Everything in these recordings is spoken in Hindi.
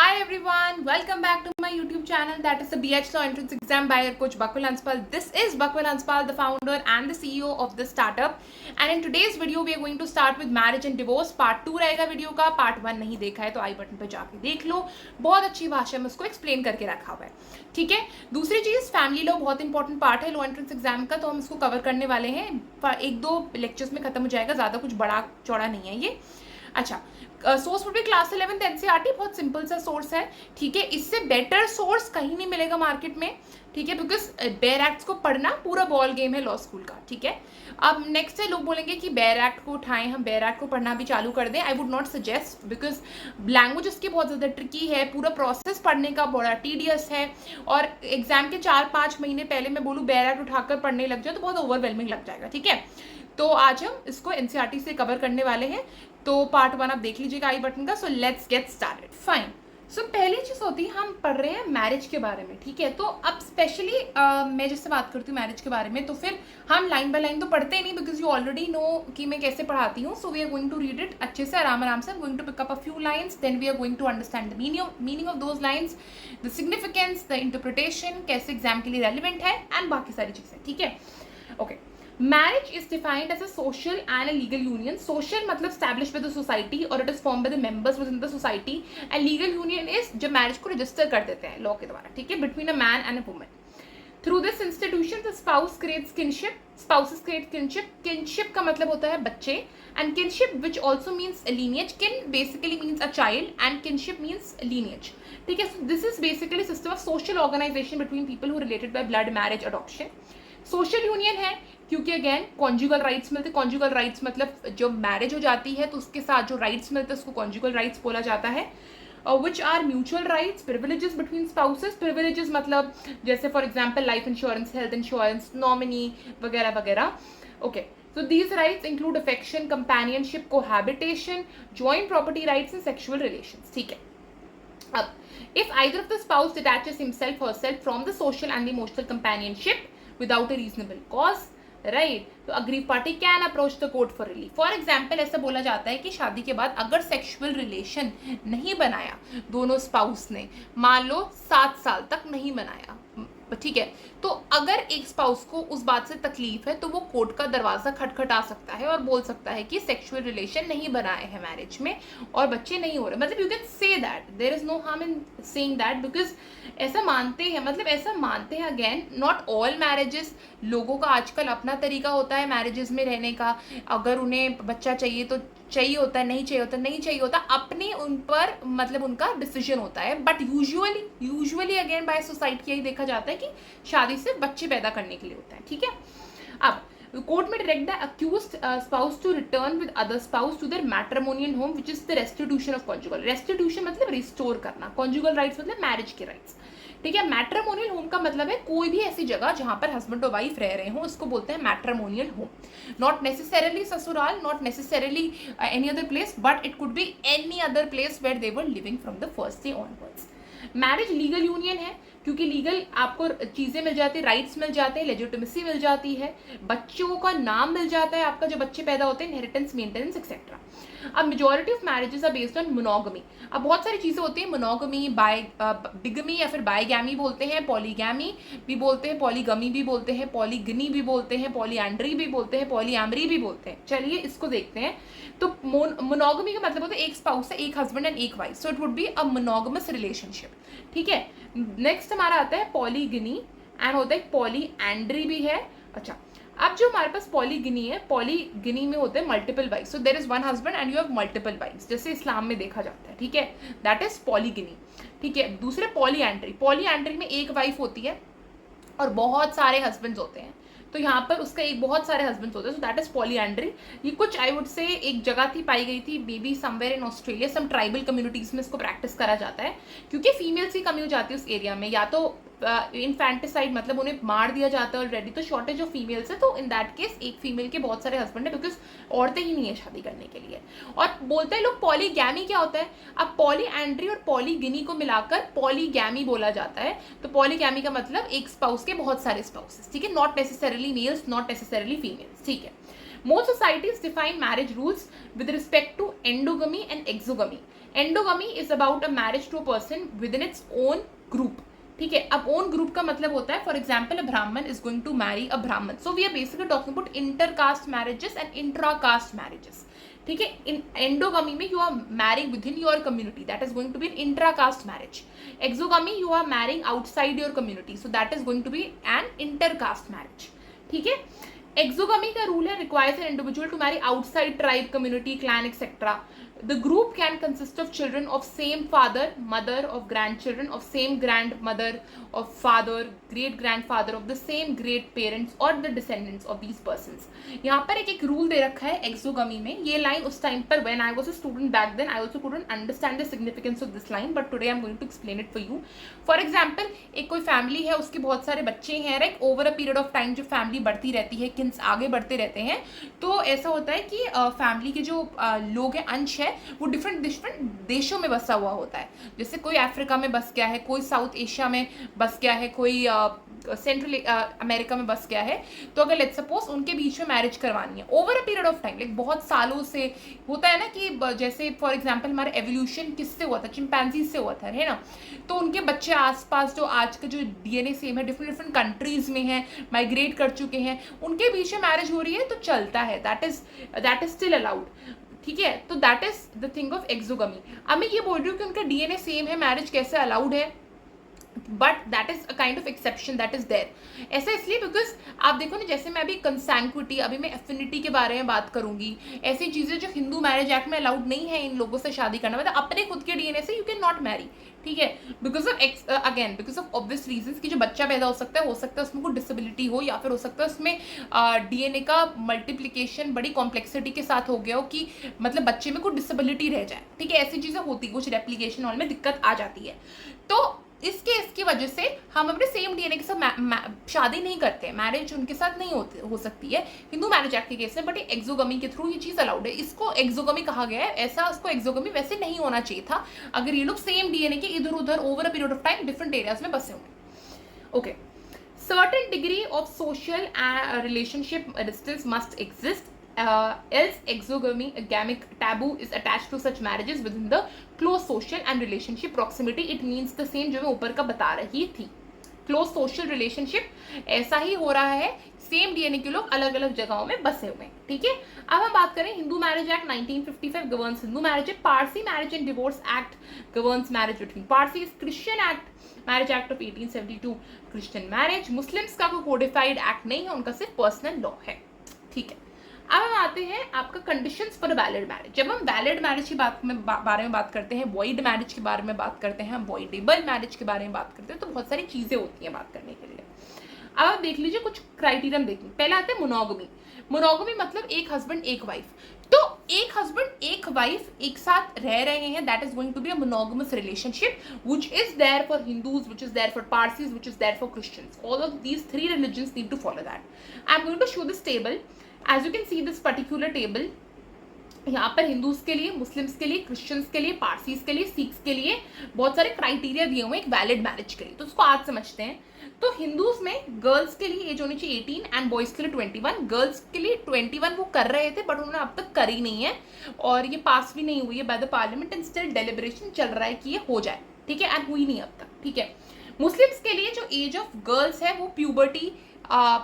Hi everyone, welcome back to my YouTube channel, that is the BH Law Entrance Exam by your coach Bakul Hanspal. This is Bakul Hanspal, the founder and the CEO of this startup. And in today's video, we are going to start with marriage and divorce. Part 2 रहेगा वीडियो का. Part 1 नहीं देखा है तो आई बटन पे जाके देख लो. बहुत अच्छी भाषा में उसको एक्सप्लेन करके रखा हुआ है. ठीक है. दूसरी चीज, फैमिली लॉ बहुत इंपॉर्टेंट पार्ट है लॉ एंट्रेंस एग्जाम का, तो हम इसको कवर करने वाले हैं. एक दो लेक्चर्स में खत्म हो जाएगा, ज्यादा कुछ बड़ा चौड़ा नहीं है ये. अच्छा, source would be class 11th NCERT. बहुत सिंपल सा सोर्स है. ठीक है, इससे बेटर सोर्स कहीं नहीं मिलेगा मार्केट में. ठीक है, बिकॉज बेयर एक्ट्स को पढ़ना पूरा बॉल गेम है लॉ स्कूल का. ठीक है, अब नेक्स्ट है, लोग बोलेंगे कि बेयर एक्ट को उठाएं, हम बेयर एक्ट को पढ़ना भी चालू कर दें. I would not suggest, because language उसकी बहुत ज़्यादा ट्रिकी है, पूरा प्रोसेस पढ़ने का बड़ा टीडियस है, और एग्जाम के 4-5 महीने पहले मैं बोलूँ बेयर एक्ट उठाकर पढ़ने लग जाए तो बहुत ओवरवेलमिंग लग जाएगा. ठीक है, तो आज हम इसको एनसीईआरटी से कवर करने वाले हैं. तो पार्ट 1 आप देख लीजिएगा आई बटन का. So let's get started. Fine. So पहली चीज होती है, हम पढ़ रहे हैं मैरिज के बारे में. ठीक है, तो अब स्पेशली मैं जिससे बात करती हूँ मैरिज के बारे में, तो फिर हम लाइन बाय लाइन तो पढ़ते ही नहीं, बिकॉज यू ऑलरेडी नो कि मैं कैसे पढ़ाती हूँ. So we are going to read it अच्छे से, आराम से. Going to pick up a few lines, then we are going to understand the meaning of those lines, the significance, the interpretation, कैसे एग्जाम के लिए रेलिवेंट है, एंड बाकी सारी चीजें. ठीक है, okay. Marriage is defined as a social and a legal union. Social मतलब established by the society or it is formed by the members within the society, and legal union is जब marriage को register कर देते हैं law के द्वारा. ठीक है, between a man and a woman. Through this institution, the spouse creates kinship. Spouses create kinship. Kinship का मतलब होता है बच्चे, and kinship which also means a lineage. Kin basically means a child, and kinship means lineage. ठीक है, so this is basically a system of social organization between people who are related by blood, marriage, adoption. Social union है क्योंकि अगेन कॉन्जुगल राइट्स मिलते. कॉन्जुगल राइट्स मतलब जो मैरिज हो जाती है तो उसके साथ जो राइट्स मिलते हैं उसको कॉन्जुगल राइट्स बोला जाता है. Which are mutual rights, privileges between spouses. Privileges मतलब जैसे for example life insurance, health insurance, nominee वगैरह वगैरह. Okay, so these rights include affection, companionship, cohabitation, joint property rights and sexual relations. ठीक है, अब if either of the spouse detaches himself or herself from the social and the emotional companionship without a reasonable cause, right, तो aggrieved party can approach the court for relief. For example, ऐसा बोला जाता है कि शादी के बाद अगर सेक्सुअल रिलेशन नहीं बनाया दोनों स्पाउस ने, मान लो 7 साल तक नहीं बनाया, ठीक है, तो अगर एक स्पाउस को उस बात से तकलीफ है तो वो कोर्ट का दरवाजा खटखटा सकता है और बोल सकता है कि सेक्सुअल रिलेशन नहीं बनाए हैं मैरिज में और बच्चे नहीं हो रहे. मतलब you can say that, there is no harm in saying that, because ऐसा मानते हैं, मतलब ऐसा मानते हैं. अगेन नॉट ऑल मैरिजेस, लोगों का आजकल अपना तरीका होता है मैरिजेस में रहने का. अगर उन्हें बच्चा चाहिए तो चाहिए होता है, नहीं चाहिए होता नहीं चाहिए होता, अपने उन पर मतलब उनका डिसीजन होता है. But usually again by society यही देखा जाता है कि शादी से बच्चे पैदा करने के लिए होता है. ठीक है, अब कोर्ट में direct the accused spouse to return with other spouse to their matrimonial home which is the restitution of conjugal. Restitution मतलब रिस्टोर करना, कॉन्जुगल राइट्स मतलब मैरिज के राइट्स. ठीक है, मैट्रिमोनियल होम का मतलब है कोई भी ऐसी जगह जहां पर हस्बैंड और वाइफ रह रहे हो, उसको बोलते हैं मैट्रिमोनियल होम. नॉट नेसेसरली ससुराल, not necessarily any other place, but it could be any other place where they were living from the first day onwards. Marriage legal union है क्योंकि लीगल आपको चीज़ें मिल जाती है, राइट्स मिल जाते हैं, लेजिटिमेसी मिल जाती है, बच्चों का नाम मिल जाता है आपका, जो बच्चे पैदा होते हैं, इनहेरिटेंस, मेंटेनेंस एक्सेट्रा. अब majority of marriages are based on monogamy. अब बहुत सारी चीज़ें होती हैं, मोनोगमी, बिगमी या फिर बायगैमी बोलते हैं, पॉलीगैमी भी बोलते हैं, पॉलीगमी भी बोलते हैं, पॉलीगनी भी बोलते हैं, पॉलीएंड्री भी बोलते हैं, पॉलीएमरी भी बोलते हैं. चलिए इसको देखते हैं. तो मोनोगमी का मतलब होता है एक स्पाउस है, एक हस्बैंड एंड एक wife, so it would be a monogamous relationship. ठीक है, नेक्स्ट हमारा आता है पॉलीगिनी, एंड होता है पॉलीएंड्री भी है. अच्छा, अब जो हमारे पास पॉलीगिनी है, पॉलीगिनी में होते हैं multiple wife. So there is one husband and you have multiple wifes, जैसे इस्लाम में देखा जाता है. ठीक है, दैट इज पॉलीगिनी. ठीक है, दूसरे पॉलीएंड्री. पॉलीएंड्री में एक वाइफ होती है और बहुत सारे हस्बैंड्स होते हैं, तो यहाँ पर उसका एक बहुत सारे हस्बैंड्स होते हैं, सो दैट इज पॉलीएंड्री. ये कुछ आई वुड से एक जगह थी, पाई गई थी maybe somewhere in Australia, some tribal communities में इसको प्रैक्टिस करा जाता है क्योंकि फीमेल्स की कमी हो जाती है उस एरिया में, या तो इनफैंटिसाइड मतलब उन्हें मार दिया जाता है ऑलरेडी, तो शॉर्टेज ऑफ फीमेल्स है, तो इन दैट केस एक फीमेल के बहुत सारे हस्बैंड है बिकॉज औरतें ही नहीं है शादी करने के लिए. और बोलते हैं लोग पॉलीगैमी क्या होता है. अब पॉलीएंड्री और पॉलीगिनी को मिलाकर पॉलीगैमी बोला जाता है. तो पॉलीगैमी का मतलब एक स्पाउस के बहुत सारे स्पाउसेस. ठीक है, not necessarily males, not necessarily females. ठीक है, most societies define marriage rules with respect to endogamy and exogamy. Endogamy is about a marriage to a person within its own group, ठीक है। अब ओन ग्रुप का मतलब होता है, for example, a Brahmin is going to marry a Brahmin, so we are basically talking about intercaste marriages and intracaste marriages, ठीक है। इन एंडोगमी में you are marrying within your community, that is going to be an intracaste marriage. Exogamy you are marrying outside your community, so that is going to be an intercaste marriage, ठीक है। एक्सोगमी का रूल है, requires an individual to marry outside tribe, community, clan, etcetera. The group can consist of children of same father, mother, of grandchildren of same grandmother, of father, great grandfather, of the same great parents or the descendants of these persons. यहाँ पर एक रूल दे रखा है एक्सोगमी में. ये लाइन उस टाइम पर when I was a student back then I also couldn't understand the significance of this line, but today I'm going to explain it for you. For example, एक कोई फैमिली है, उसके बहुत सारे बच्चे हैं, right. Over a period of time जो फैमिली बढ़ती रहती है, किन्स आगे बढ़ते रहते हैं, तो ऐसा होता है कि फैमिली के जो लोग हैं, अंश है, वो डिफरेंट देशों में बसा हुआ होता है. जैसे कोई अफ्रीका में बस गया है, कोई साउथ एशिया में बस गया है, कोई सेंट्रल अमेरिका में बस गया है. तो अगर लेट्स सपोज उनके बीच में मैरिज करवानी है over a period of time, like बहुत सालों से, होता है ना कि जैसे फॉर एग्जांपल हमारा एवोल्यूशन किससे हुआ था, चिंपैंजी से हुआ था, है ना. तो उनके बच्चे आसपास जो आज का जो डीएनए सेम है, डिफरेंट कंट्रीज में है, माइग्रेट कर चुके हैं, उनके बीच में मैरिज हो रही है तो चलता है, दैट इज स्टिल अलाउड, ठीक है. तो that is the thing of exogamy. अब मैं ये बोल रही हूँ कि उनका डीएनए सेम है, मैरिज कैसे अलाउड है, but that is a kind of exception that is there. ऐसा इसलिए बिकॉज आप देखो ना, जैसे मैं अभी कंसैंक्विटी, अभी मैं एफिनिटी के बारे में बात करूंगी, ऐसी चीजें जो हिंदू मैरिज एक्ट में अलाउड नहीं है इन लोगों से शादी करना, मतलब अपने खुद के डीएनए से यू कैन नॉट मैरी, ठीक है. Because of because of obvious reasons कि जो बच्चा पैदा हो सकता है उसमें कोई डिसेबिलिटी हो, या फिर हो सकता है उसमें डीएनए का मल्टीप्लिकेशन बड़ी कॉम्प्लेक्सिटी के साथ हो गया हो, कि मतलब बच्चे में कोई डिसेबिलिटी रह जाए, ठीक है. ऐसी चीजें होती, कुछ रेप्लिकेशन हॉल में दिक्कत आ जाती है. तो इसकी वजह से हम अपने सेम डीएनए के साथ शादी नहीं करते, मैरिज उनके साथ नहीं हो सकती है हिंदू मैरिज एक्ट के केस में. बट एक्सोगमी के थ्रू ये चीज अलाउड है, इसको एक्सोगमी कहा गया है. ऐसा उसको एक्सोगमी वैसे नहीं होना चाहिए था अगर ये लोग सेम डीएनए के इधर उधर over a period of time different areas में बसे होंगे. Okay, certain degree of social relationship distance must exist, else exogamic taboo is attached to such marriages within the close social and relationship proximity. It means the same जो मैं ऊपर का बता रही थी. क्लोज सोशल रिलेशनशिप ऐसा ही हो रहा है, सेम डीएनए के लोग अलग अलग जगहों में बसे हुए हैं, ठीक है. अब हम बात करें Hindu marriage act 1955 governs Hindu marriage. Parsi marriage and divorce act governs marriage between Parsis. Christian act marriage act of 1872 Christian marriage. Muslims का कोई कोडिफाइड एक्ट नहीं है, उनका सिर्फ पर्सनल लॉ है, ठीक है. अब हम आते हैं आपका कंडीशंस फॉर वैलिड मैरिज. जब हम वैलिड मैरिज की बारे में बात करते हैं, वॉइड मैरिज के बारे में बात करते हैं, वॉइडेबल मैरिज के बारे में बात करते हैं, तो बहुत सारी चीजें होती हैं बात करने के लिए. अब आप देख लीजिए कुछ क्राइटेरिया देखेंगे. पहला आता है मोनोगमी. मोनोगमी मतलब एक हस्बैंड एक वाइफ. तो एक हस्बैंड एक वाइफ एक साथ रह रहे हैं, that is going to be a monogamous relationship which is there for Hindus, which is there for Parsis, which is there for Christians. All of these three religions need to follow that. I am going to show this table. As you can see this particular table, यहाँ पर हिंदूज के लिए, मुस्लिम्स के लिए, क्रिश्चियंस के लिए, पारसीज के लिए, सिख्स के लिए बहुत सारे क्राइटेरिया दिए हुए हैं एक वैलिड मैरिज के लिए. तो उसको आज समझते हैं. तो हिंदूज में गर्ल्स के लिए एज होनी चाहिए 18 एंड बॉयज के लिए 21. गर्ल्स के लिए 21 वो कर रहे थे, बट उन्होंने अब तक करी नहीं है, और ये पास भी नहीं हुई है by the parliament, and still deliberation चल रहा है कि ये हो जाए, ठीक है, एंड हुई नहीं अब तक, ठीक है. मुस्लिम्स के लिए जो एज ऑफ गर्ल्स है वो प्यूबर्टी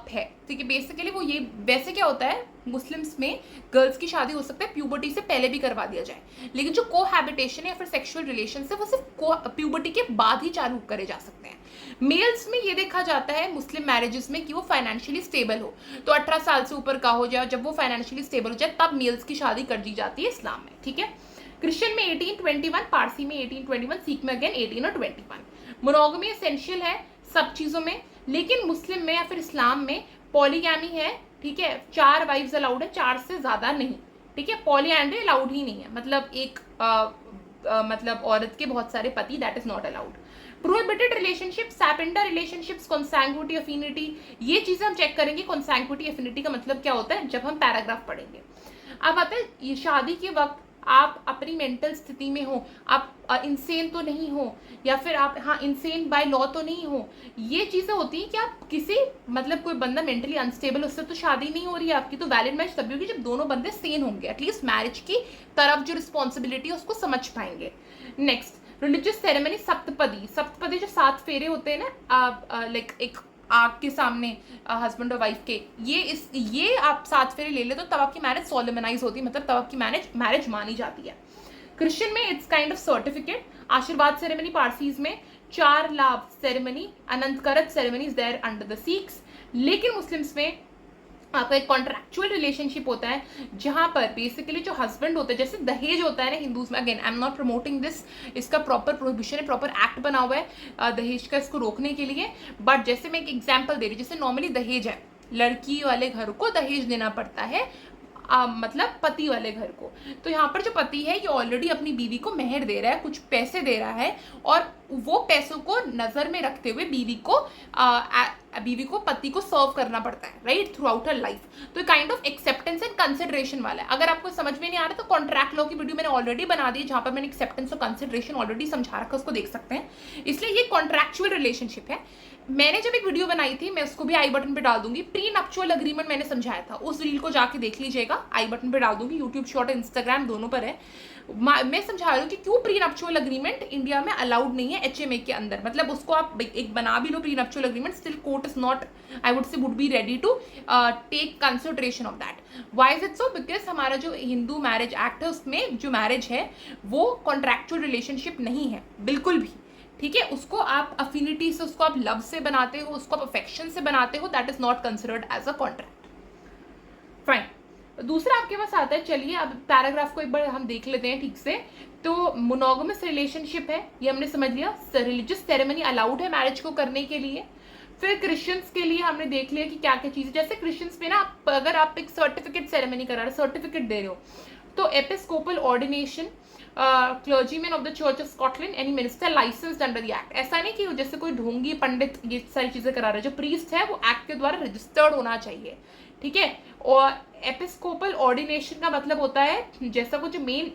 है, ठीक है. बेसिकली वो ये, वैसे क्या होता है मुस्लिम्स में गर्ल्स की शादी हो सकता है प्यूबर्टी से पहले भी करवा दिया जाए, लेकिन जो कोहैबिटेशन है या फिर सेक्सुअल रिलेशन है वो सिर्फ प्यूबर्टी के बाद ही चालू करे जा सकते हैं. मेल्स में ये देखा जाता है मुस्लिम मैरिजेस में कि वो फाइनेंशियली स्टेबल हो, तो 18 साल से ऊपर का हो जाए, जब वो फाइनेंशियली स्टेबल हो जाए तब मेल्स की शादी कर दी जाती है इस्लाम में, ठीक है. क्रिश्चियन में 18-21, पारसी में 18-21, सिख में अगेन 18 और 21. मोनोगमी एसेंशियल है सब चीजों में, लेकिन मुस्लिम में या फिर इस्लाम में पॉलीगैमी है, ठीक है. 4 वाइफ्स अलाउड है, 4 से ज्यादा नहीं, ठीक है. पॉलीएंड्री अलाउड ही नहीं है, मतलब एक मतलब औरत के बहुत सारे पति, that is not allowed. Prohibited relationship, sapinda relationships, consanguinity, affinity, ये चीजें हम चेक करेंगे. कॉन्सैंग्विटी, अफिनिटी का मतलब क्या होता है जब हम पैराग्राफ पढ़ेंगे. अब आता है ये शादी के वक्त आप अपनी मेंटल स्थिति में हो, आप इंसेन तो नहीं हो, या फिर आप इंसेन बाय लॉ तो नहीं हो। ये चीज़ें होती हैं कि आप किसी मतलब कोई बंदा मेंटली अनस्टेबल, उससे तो शादी नहीं हो रही है आपकी, तो वैलिड मैरिज तभी होगी जब दोनों बंदे सेन होंगे, एटलीस्ट मैरिज की तरफ जो रिस्पॉन्सिबिलिटी है उसको समझ पाएंगे। Next, religious ceremony, saptapadi. Saptapadi जो 7 फेरे होते हैं ना, लाइक एक आग के सामने हस्बैंड और वाइफ के, ये आप 7 फेरे ले ले तो तब आपकी मैरिज सोलेमनाइज होती है, मतलब तब आपकी मैरिज मानी जाती है। क्रिश्चियन में इट्स काइंड ऑफ सर्टिफिकेट। आशीर्वाद सेरेमनी पारसीज में, 4 लाभ ceremony, Anand Karaj ceremony is there under the Sikhs. लेकिन मुस्लिम्स में आपका एक कॉन्ट्रैक्चुअल रिलेशनशिप होता है जहां पर बेसिकली जो हस्बैंड होता है, जैसे दहेज होता है ना हिंदूज में, again I am not promoting this, इसका प्रॉपर प्रोहिबिशन है, प्रॉपर एक्ट बना हुआ है दहेज का, इसको रोकने के लिए। बट जैसे मैं एक एग्जांपल दे रही हूँ, जैसे नॉर्मली दहेज है, लड़की वाले घर को दहेज देना पड़ता है, मतलब पति वाले घर को। तो यहाँ पर जो पति है ये ऑलरेडी अपनी बीवी को मेहर दे रहा है, कुछ पैसे दे रहा है, और वो पैसों को नजर में रखते हुए बीवी को पति को सर्व करना पड़ता है, right, throughout her life. तो kind of acceptance and consideration वाला है। अगर आपको समझ में नहीं आ रहा तो कॉन्ट्रैक्ट लॉ की वीडियो मैंने ऑलरेडी बना दी, जहां पर मैंने एक्सेप्टेंस और कंसिडरेशन ऑलरेडी समझा रखा, उसको देख सकते हैं। इसलिए ये कॉन्ट्रैक्चुअल रिलेशनशिप है। मैंने जब एक वीडियो बनाई थी, मैं उसको भी आई बटन पे डाल दूंगी, प्री नप्चुअल अग्रीमेंट मैंने समझाया था, उस रील को जाके देख लीजिएगा, आई बटन पे डाल दूंगी, यूट्यूब शॉर्ट, इंस्टाग्राम दोनों पर है। मैं समझा रही हूँ कि क्यों प्री नप्चुअल अग्रीमेंट इंडिया में अलाउड नहीं है एचएमए के अंदर। मतलब उसको आप एक बना भी लो prenuptial agreement, still court is not, I would say would be ready to take consideration of that. Why is it so? Because हमारा जो हिंदू मैरिज एक्ट है उसमें जो मैरिज है वो कॉन्ट्रैक्चुअल रिलेशनशिप नहीं है बिल्कुल भी, ठीक है। उसको आप अफिनिटी से, उसको आप लव से बनाते हो, उसको आप अफेक्शन से बनाते हो, that is not considered as a contract. Fine. दूसरा आपके पास आता है, चलिए अब पैराग्राफ को एक बार हम देख लेते हैं ठीक से। तो मोनोगमस रिलेशनशिप है, ये हमने समझ लिया। रिलीजियस सेरेमनी अलाउड है मैरिज को करने के लिए। फिर क्रिश्चियंस के लिए हमने देख लिया कि क्या क्या चीज़, जैसे क्रिश्चियंस में ना अगर आप एक सर्टिफिकेट सेरेमनी करा रहे, सर्टिफिकेट दे रहे हो, तो Episcopal ordination, clergyman of the church of Scotland, any minister licensed under the act. ऐसा नहीं कि जैसे कोई ढोंगी पंडित ये सारी चीजें करा रहे हैं, जो प्रीस्ट है वो एक्ट के द्वारा रजिस्टर्ड होना चाहिए, ठीक है। और एपिस्कोपल ऑर्डिनेशन का मतलब होता है जैसा कुछ मेन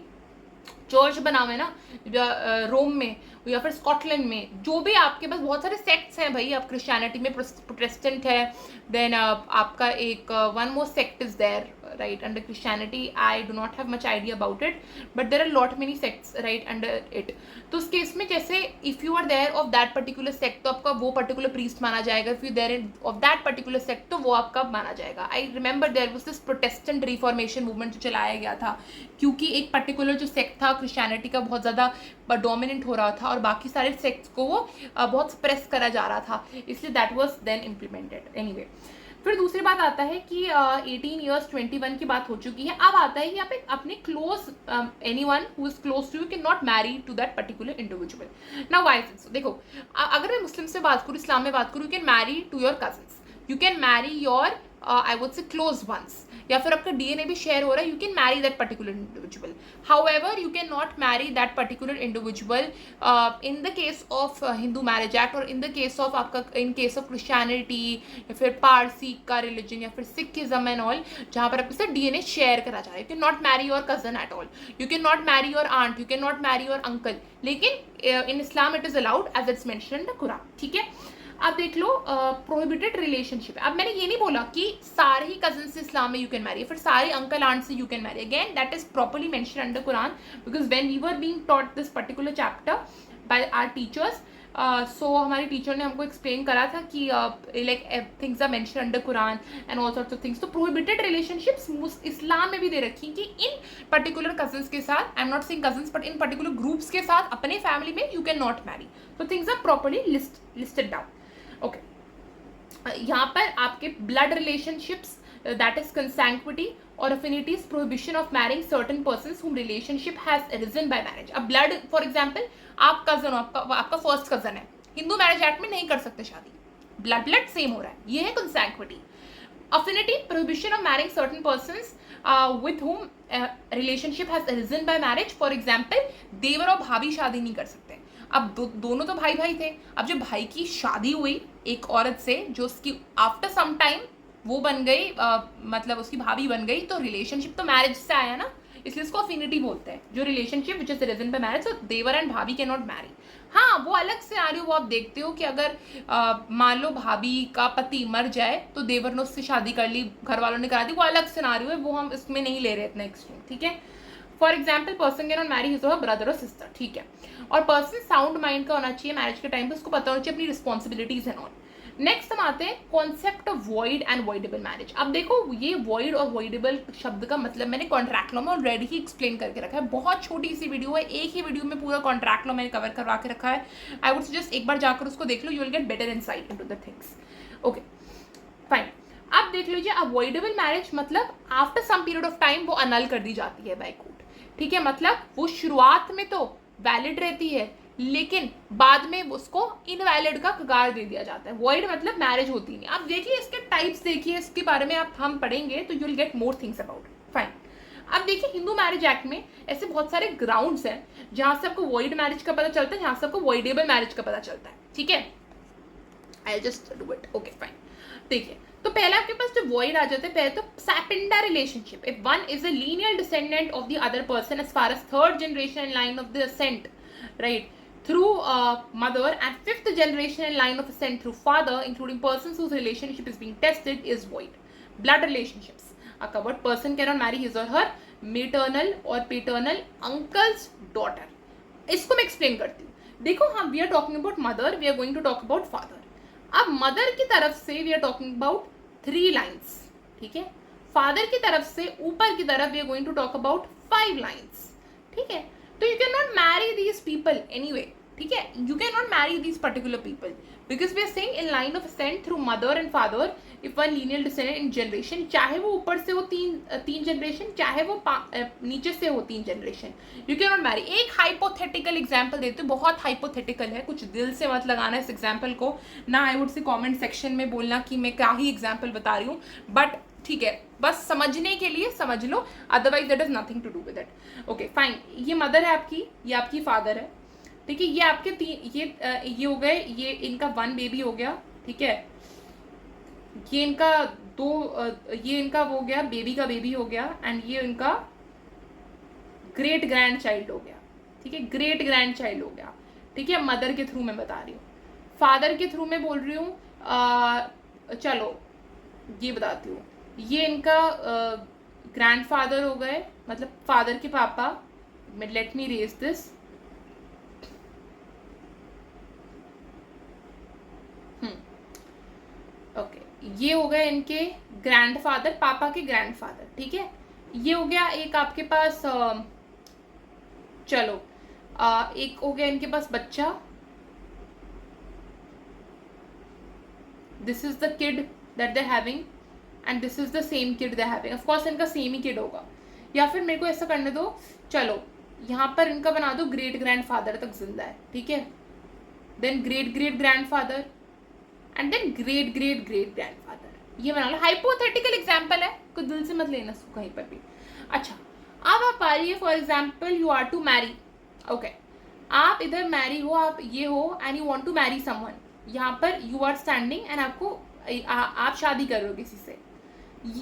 चर्च बना हुआ है ना रोम में या फिर स्कॉटलैंड में, जो भी आपके पास बहुत सारे सेक्ट्स हैं भाई, आप क्रिश्चियनिटी में प्रोटेस्टेंट है, देन आपका एक one more sect is there right under Christianity, I do not have much idea about it, but there are lot many sects right under it. तो उस केस में जैसे if you are there of that particular sect तो आपका वो पर्टिकुलर प्रीस्ट माना जाएगा, if you there of that particular sect तो वो आपका माना जाएगा। I remember there was this Protestant Reformation movement जो चलाया गया था, क्योंकि एक पर्टिकुलर जो सेक्ट था क्रिश्चियनिटी का बहुत ज़्यादा डोमिनेंट हो रहा था और बाकी सारे सेक्ट्स को वो बहुत स्प्रेस करा जा रहा था, इसलिए that was then implemented. Anyway, फिर दूसरी बात आता है कि 18 ईयर्स 21 की बात हो चुकी है। अब आता है कि आप एक अपने close anyone who is close to you can not marry to that particular individual. Now why is it? देखो, अगर मैं मुस्लिम से बात करूँ, इस्लाम में बात करूँ, you can marry to your cousins, you can marry your I would say close ones, या फिर आपका डीएनए भी शेयर हो रहा है, you can marry that particular individual. However you can not marry that particular individual in the case of Hindu marriage act, और इन द केस ऑफ आपका इन केस ऑफ क्रिश्चियनिटी या फिर पारसी का रिलीजन या फिर सिखिज्म एंड ऑल, जहाँ पर आपके साथ डीएनए शेयर करा जा रहा है। You can not marry your cousin at all, you can not marry your aunt, you can not marry your uncle, लेकिन in Islam it is allowed as it's mentioned in the Quran, ठीक है। अब देख लो प्रोहिबिटेड रिलेशनशिप। अब मैंने ये नहीं बोला कि सारे ही कजन से इस्लाम में यू कैन मैरी, फिर सारे अंकल आंट से you can marry, again that is properly mention under Quran, because when we were being taught this particular chapter by our teachers, so हमारी टीचर ने हमको एक्सप्लेन करा था कि like things are mention under Quran and all sorts of things. तो प्रोहिबिटेड रिलेशनशिप्स इस्लाम में भी दे रखी कि इन पर्टिकुलर कजन्स के साथ, I am not saying cousins but in particular groups के साथ अपने फैमिली में यू कैन नॉट मैरी। तो things are properly listed down. Okay, यहाँ पर आपके blood relationships, that is consanguinity और affinities, prohibition of marrying certain persons whom relationship has arisen by marriage. अब ब्लड, फॉर एग्जांपल आप कजन हो, आपका फर्स्ट कजन है, हिंदू मैरिज एक्ट में नहीं कर सकते शादी, ब्लड सेम हो रहा है, ये है consanguinity. Affinity, prohibition of marrying certain persons with whom relationship has arisen by marriage, for example देवर और भाभी शादी नहीं कर सकते। अब दोनों तो भाई भाई थे, अब जब भाई की शादी हुई एक औरत से जो उसकी आफ्टर सम टाइम वो बन गई मतलब उसकी भाभी बन गई, तो रिलेशनशिप तो मैरिज से आया ना, इसलिए इसको अफिनिटी बोलते हैं, जो रिलेशनशिप विच इज रीजन पे मैरिज। सो देवर एंड भाभी कैन नॉट मैरी। हाँ, वो अलग सिनेरियो वो आप देखते हो कि अगर मान लो भाभी का पति मर जाए तो देवर ने उससे शादी कर ली, घर वालों ने करा दी, वो अलग सिनेरियो है, वो हम इसमें नहीं ले रहे इतना एक्सट्रीम, ठीक है। For example, person can not marry his और ब्रदर और सिस्टर, ठीक है। और पर्सन साउंड माइंड का होना चाहिए मैरिज के टाइम पे, उसको पता होना चाहिए अपनी रिस्पॉन्सिबिलिटीज एंड ऑल। नेक्स्ट हम आते हैं concept of void and voidable marriage. अब देखो, ये वॉइड और वॉइडेबल शब्द का मतलब मैंने कॉन्ट्रैक्ट लॉ में ऑलरेडी ही एक्सप्लेन करके रखा है। बहुत छोटी सी वीडियो है, एक ही वीडियो में पूरा कॉन्ट्रैक्ट लॉ मैंने कवर करवा के रखा है। आई वुड सजेस्ट एक बार जाकर उसको देख लो, you will get better insight into the things. Okay fine, अब देख लीजिए, अवॉइडेबल मैरिज मतलब after some period of time वो अनल कर दी जाती है बाय कोर्ट, ठीक है। मतलब वो शुरुआत में तो वैलिड रहती है, लेकिन बाद में उसको इनवैलिड का कगार दे दिया जाता है। वॉइड मतलब मैरिज होती नहीं। अब देखिए इसके टाइप्स, देखिए इसके बारे में आप हम पढ़ेंगे तो you will get more things about it. Fine, अब देखिए हिंदू मैरिज एक्ट में ऐसे बहुत सारे ग्राउंड्स हैं जहां से आपको वॉइड मैरिज का पता चलता है, जहां से आपको वॉइडेबल मैरिज का पता चलता है, ठीक है। I just do it, okay fine. देखिए, तो पहले आपके पास जो वॉइड आ जाते हैं, पहले तो sapinda relationship, if one is a linear descendant of the other person as far as third generation in line of the ascent, right, through mother, and fifth generation in line of ascent through father, including persons whose relationship is being tested, is void. Blood relationships are covered. Person cannot marry his or her maternal or paternal uncle's daughter. इसको मैं एक्सप्लेन करती हूँ। देखो, हम we are talking about mother, we are going to talk about father. अब मदर की तरफ से we are talking about 3 lines, ठीक है। फादर की तरफ से ऊपर की तरफ we are going to talk about 5 lines, ठीक है। तो you cannot marry these people anyway, ठीक है। You cannot marry these particular people because we are saying in line of ascent through mother and father, if one lineal descendant in generation, चाहे वो ऊपर से हो तीन जनरेशन, चाहे वो नीचे से हो 3 जनरेशन, you cannot marry। एक हाइपोथेटिकल एग्जाम्पल देते हो, बहुत हाइपोथेटिकल है, कुछ दिल से मत लगाना इस एग्जाम्पल को ना। आई वुड से कॉमेंट सेक्शन में बोलना कि मैं क्या ही एग्जाम्पल बता रही हूँ, बट ठीक है, बस समझने के लिए समझ लो, otherwise that is nothing to do with it. Okay fine, ये मदर है आपकी, ये आपकी फादर है, ठीक है। ये आपके ये हो गए, ये इनका 1 बेबी हो गया, ठीक है। ये इनका 2 ये इनका वो गया, बेबी का बेबी हो गया, एंड ये इनका ग्रेट ग्रैंड चाइल्ड हो गया, ठीक है। ग्रेट ग्रैंड चाइल्ड हो गया, ठीक है। मदर के थ्रू मैं बता रही हूँ, फादर के थ्रू मैं बोल रही हूँ। चलो ये बताती हूँ, ये इनका ग्रैंडफादर हो गए, मतलब फादर के पापा। Let me raise this, okay, ये हो गए इनके ग्रैंडफादर, पापा के ग्रैंडफादर, ठीक है। ये हो गया एक आपके पास, चलो एक हो गया इनके पास बच्चा, this is the kid that they having, and this is the same kid they having. Of course इनका सेम ही किड होगा, या फिर मेरे को ऐसा करने दो, चलो यहाँ पर इनका बना दो ग्रेट ग्रैंडफादर तक जिंदा है, ठीक है। Then great great grandfather, and then great great great grandfather, ये बना लो। हाइपोथेटिकल एग्जाम्पल है, कोई दिल से मत लेना इसको कहीं पर भी। अच्छा, अब आप आ रही है, for example you are to marry, okay, आप इधर मैरी हो, आप ये हो, and you want to marry someone. यहाँ पर यू आर स्टैंडिंग एंड आपको आप शादी कर रहे हो किसी से,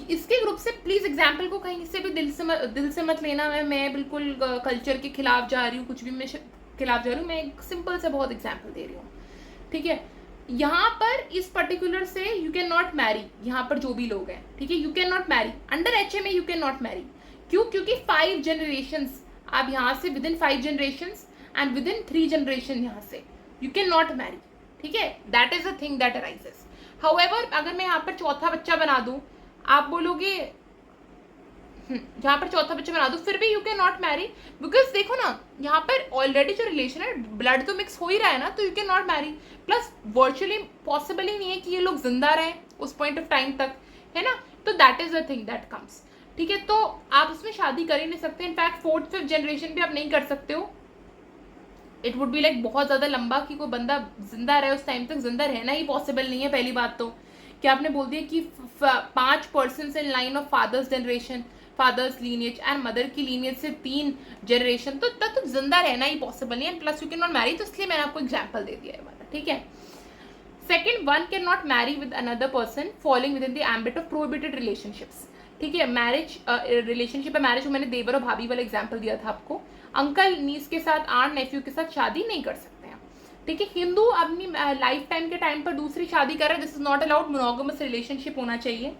इसके ग्रुप से। प्लीज एग्जाम्पल को कहीं से भी दिल से मत लेना, मैं बिल्कुल कल्चर के खिलाफ जा रही हूँ, कुछ भी मैं खिलाफ जा रही हूँ, मैं एक सिंपल से बहुत एग्जाम्पल दे रही हूँ, ठीक है। यहाँ पर इस पर्टिकुलर से यू कैन नॉट मैरी, यहाँ पर जो भी लोग हैं, ठीक है, you can not Mary under HMA, you can not Mary. क्यों? क्योंकि 5 जनरेशंस, आप यहाँ से with in 5 generations and with in 3 generation यहाँ से यू कैन नॉट मैरी, ठीक है। That is a thing that arises. However, अगर मैं यहाँ पर चौथा बच्चा बना दूं, आप बोलोगे यहाँ पर चौथा बच्चा बना दूं, फिर भी you can not Mary, because देखो ना, यहाँ पर ऑलरेडी जो रिलेशन है, ब्लड तो मिक्स हो ही रहा है ना, तो you can not marry. Plus virtually possible ही नहीं है कि ये लोग जिंदा रहें उस पॉइंट ऑफ टाइम तक, है ना। तो that is a thing that comes, ठीक है। तो आप उसमें शादी कर ही नहीं सकते, इनफैक्ट 4th 5th जनरेशन भी आप नहीं कर सकते हो। इट वुड बी लाइक बहुत ज़्यादा लंबा कि कोई बंदा जिंदा रहे उस टाइम तक, जिंदा रहना ही पॉसिबल नहीं है। पहली बात तो कि आपने बोल दिया कि 5 person in line of father's generation, father's lineage and mother की लीनियज से 3 जनरेशन, तो तब तो जिंदा रहना ही पॉसिबल नहीं है। Plus you can not marry, तो इसलिए मैंने आपको एग्जाम्पल दे दिया है वाला, ठीक है। Second, one can not Mary with another person falling with in the ambit of prohibited relationships, ठीक है, मैरिज रिलेशनशिप है, मैरिज मैंने देवर और भाभी वाला एग्जाम्पल दिया था आपको। अंकल नीस के साथ, आंट नेफ्यू के साथ शादी नहीं कर सकते हैं। ठीक है, हिंदू अपनी लाइफ टाइम के टाइम पर दूसरी शादी कर रहे हैं, this is not allowed, monogamous relationship होना चाहिए।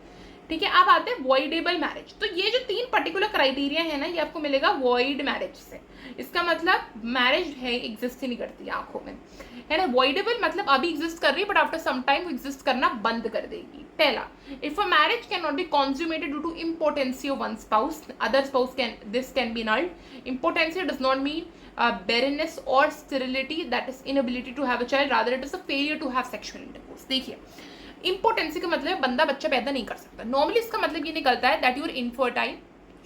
ठीक है, अब आते हैं वॉइडेबल मैरिज। तो ये जो 3 पर्टिकुलर क्राइटेरिया है ना, ये आपको मिलेगा वॉइड मैरिज से। इसका मतलब मैरिज है एग्जिस्ट ही नहीं करती आंखों में, है ना। वॉइडेबल मतलब अभी एग्जिस्ट कर रही है but after some time exist करना बंद कर देगी। पहला, if a marriage can not be consummated due to impotency of one spouse, other spouse can, this can be nulled. Impotency does not mean barrenness or sterility, that is inability to have a child, rather it is a failure to have sexual intercourse। देखिए, इम्पोर्टेंसी का मतलब बंदा बच्चा पैदा नहीं कर सकता। नॉर्मली इसका मतलब ये निकलता है that you are infertile,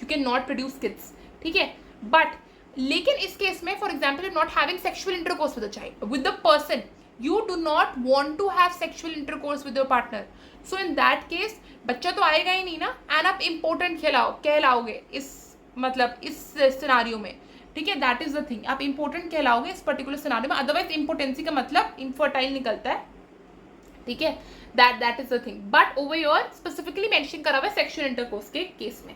you can not produce kids. ठीक है, बट लेकिन इस केस में for example you not having sexual intercourse with a child, with the person you do not want to have sexual intercourse with your partner, so in that case बच्चा तो आएगा ही नहीं ना, एंड आप इम्पोर्टेंट कहलाओगे इस मतलब इस सिनारियो में। ठीक है, दैट इज द थिंग, आप इंपॉर्टेंट कहलाओगे इस पर्टिकुलर सिनारियो में, अदरवाइज इंपोर्टेंसी का मतलब इनफर्टाइल निकलता है। ठीक है, that is the thing, but over your specifically mention करा हुआ है सेक्सुअल इंटरकोर्स के केस में।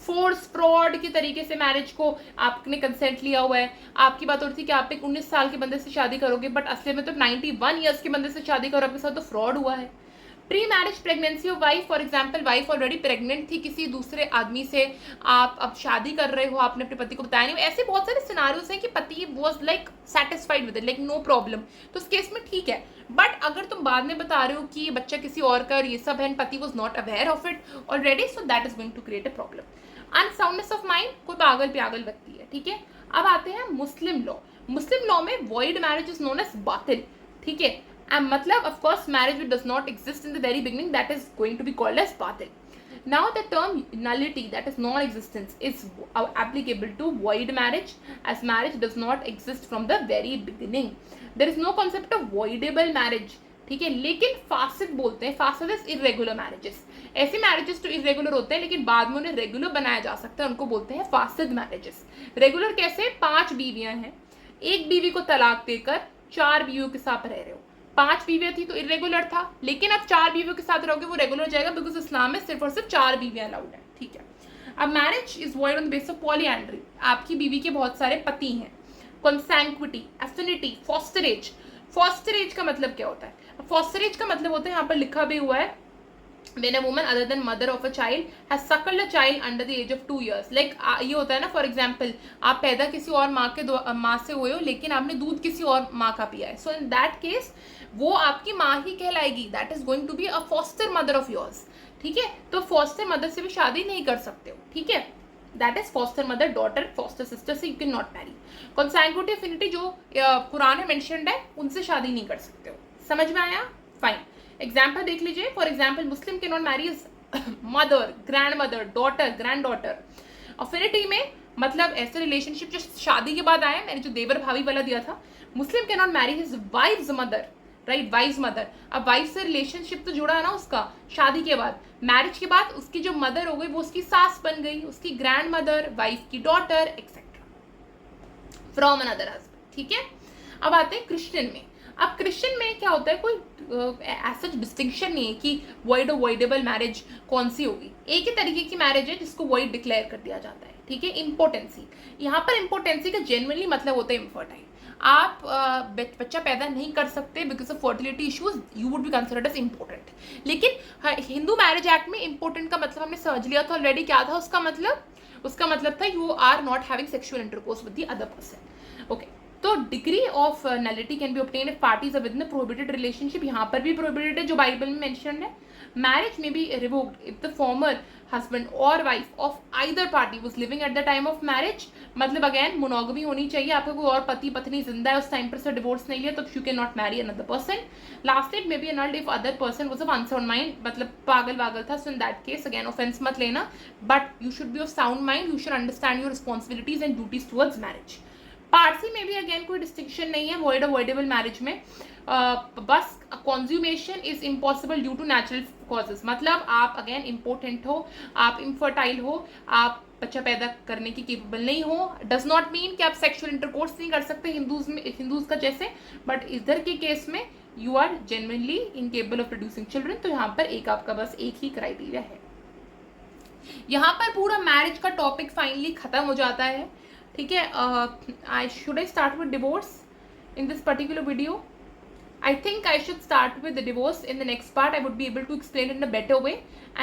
फोर्स फ्रॉड के तरीके से मैरिज को आपने कंसेंट लिया हुआ है, आपकी बात हो रही थी कि आप एक 19 साल के बंदे से शादी करोगे, बट असली में तो 91 ईयर्स के बंदे से शादी करो, आपके साथ तो फ्रॉड हुआ है। Pre marriage pregnancy of wife, for example wife already pregnant थी किसी दूसरे आदमी से, आप अब शादी कर रहे हो, आपने अपने पति को बताया नहीं, ऐसे बहुत सारे सिनारियोज हैं कि पति was like satisfied with it, like no problem, तो उस केस में ठीक है। बट अगर तुम बाद में बता रहे हो कि ये बच्चा किसी और का और ये सब है, पति was not aware of it already, so that is going to create a problem. Unsoundness of mind, कोई पागल व्यक्ति है। ठीक है, अब आते हैं मुस्लिम लॉ। मुस्लिम लॉ में void marriage is known as बातिल। ठीक है, मतलब of course marriage which does not exist in the very beginning, that is going to be called as batil. Now the term nullity, that is non-existence, is applicable to void marriage, as marriage does not exist from the very beginning. There is no concept of voidable marriage. ठीक है, लेकिन फासिद बोलते हैं, फासिद इज इरेगुलर मैरिजेस। ऐसे मैरिजेस तो इरेगुलर होते हैं लेकिन बाद में उन्हें रेगुलर बनाया जा सकता है, उनको बोलते हैं फासिद मैरिजेस। रेगुलर कैसे, 5 बीवियां हैं, एक बीवी को तलाक देकर 4 बीवियों के साथ रह रहे हो, 5 बीवियां थी तो इरेगुलर था, लेकिन अब 4 बीवियों के साथ रहोगे वो रेगुलर हो जाएगा, बिकॉज इस्लाम में सिर्फ और सिर्फ 4 बीवियां अलाउड है। ठीक है, अब marriage is void on the base of polyandry, आपकी बीवी के बहुत सारे पति हैं। कंसैंक्विटी, एफिनिटी, फॉस्टरेज। फॉस्टरेज का मतलब क्या होता है, फॉस्टरेज का मतलब होता है, यहाँ पर लिखा भी हुआ है, when a woman other than mother of a child has suckled a child under the age of 2 years, like ये होता है ना, फॉर एग्जाम्पल आप पैदा किसी और माँ से हुए हो लेकिन आपने दूध किसी और माँ का पिया है, सो इन दैट केस वो आपकी माँ ही कहलाएगी, that is going to be a foster mother of yours. ठीक है, तो फॉस्टर मदर से भी शादी नहीं कर सकते हो। ठीक है, that is foster mother daughter, foster sister से you can not marry. Consanguinity affinity जो कुरान में मेंशन्ड है उनसे शादी नहीं कर सकते हो। समझ में आया? फाइन, एग्जाम्पल देख लीजिए। For example Muslim can not Mary mother, grand mother, daughter, grand daughter. Affinity में मतलब ऐसे रिलेशनशिप जो शादी के बाद आए, मैंने जो देवर भाभी वाला दिया था, Muslim can not marry his wife's mother, right, wife's mother. अब वाइफ से रिलेशनशिप तो जुड़ा है ना उसका शादी के बाद, मैरिज के बाद उसकी जो मदर हो गई वो उसकी सास बन गई, उसकी ग्रैंड मदर, वाइफ की daughter etcetera from another husband. ठीक है, अब आते हैं क्रिश्चियन में। अब क्रिश्चियन में क्या होता है, कोई ऐसा डिस्टिंक्शन नहीं है कि वॉइड और वॉइडेबल मैरिज कौन सी होगी, एक ही तरीके की मैरिज है जिसको वॉइड डिक्लेयर कर दिया जाता है। ठीक है, इंपोर्टेंसी, यहाँ पर इंपोर्टेंसी का जेन्युइनली मतलब होता है इनफर्टाइल, आप बच्चा पैदा नहीं कर सकते because of fertility issues, you would be considered as important. लेकिन हिंदू मैरिज एक्ट में इम्पोर्टेंट का मतलब हमने समझ लिया था ऑलरेडी, क्या था उसका मतलब, उसका मतलब था you are not having sexual intercourse with the other person. Okay, तो degree of nullity can be obtain if parties are within prohibited relationship, यहाँ पर भी प्रोहिबिटेड है जो बाइबल में मेंशन है। Marriage may be revoked if the former husband और wife of either party was living at the time of marriage, मतलब अगेन मोनोगमी होनी चाहिए, आपका कोई और पति पत्नी जिंदा है उस टाइम पर से डिवोर्स नहीं लिया तो you can not marry another person. Last it may be annulled if other person was of unsound mind, मतलब पागल था, so in that case again offence मत लेना, but you should be of sound mind, you should understand your responsibilities and duties towards marriage. Parsi में भी अगेन कोई डिस्टिंक्शन नहीं है वॉइड अवॉइडेबल मैरिज में, बस consummation is impossible due to natural causes, मतलब आप अगेन इम्पोर्टेंट हो, आप इनफर्टाइल हो, आप बच्चा पैदा करने की केपेबल नहीं हो, डज नॉट मीन कि आप सेक्सुअल इंटरकोर्स नहीं कर सकते हिंदूज का जैसे, बट इधर के केस में you are genuinely incapable of producing children, तो यहाँ पर एक आपका बस एक ही क्राइटेरिया है। यहाँ पर पूरा मैरिज का टॉपिक फाइनली खत्म हो जाता है, ठीक है. I should I start with divorce in this particular video? I think I should start with the divorce. In the next part I would be able to explain it in a better way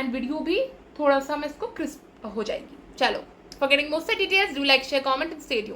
and video भी थोड़ा सा मैं इसको crisp हो जाएगी. चलो, for getting more details do like, share, comment and stay tuned.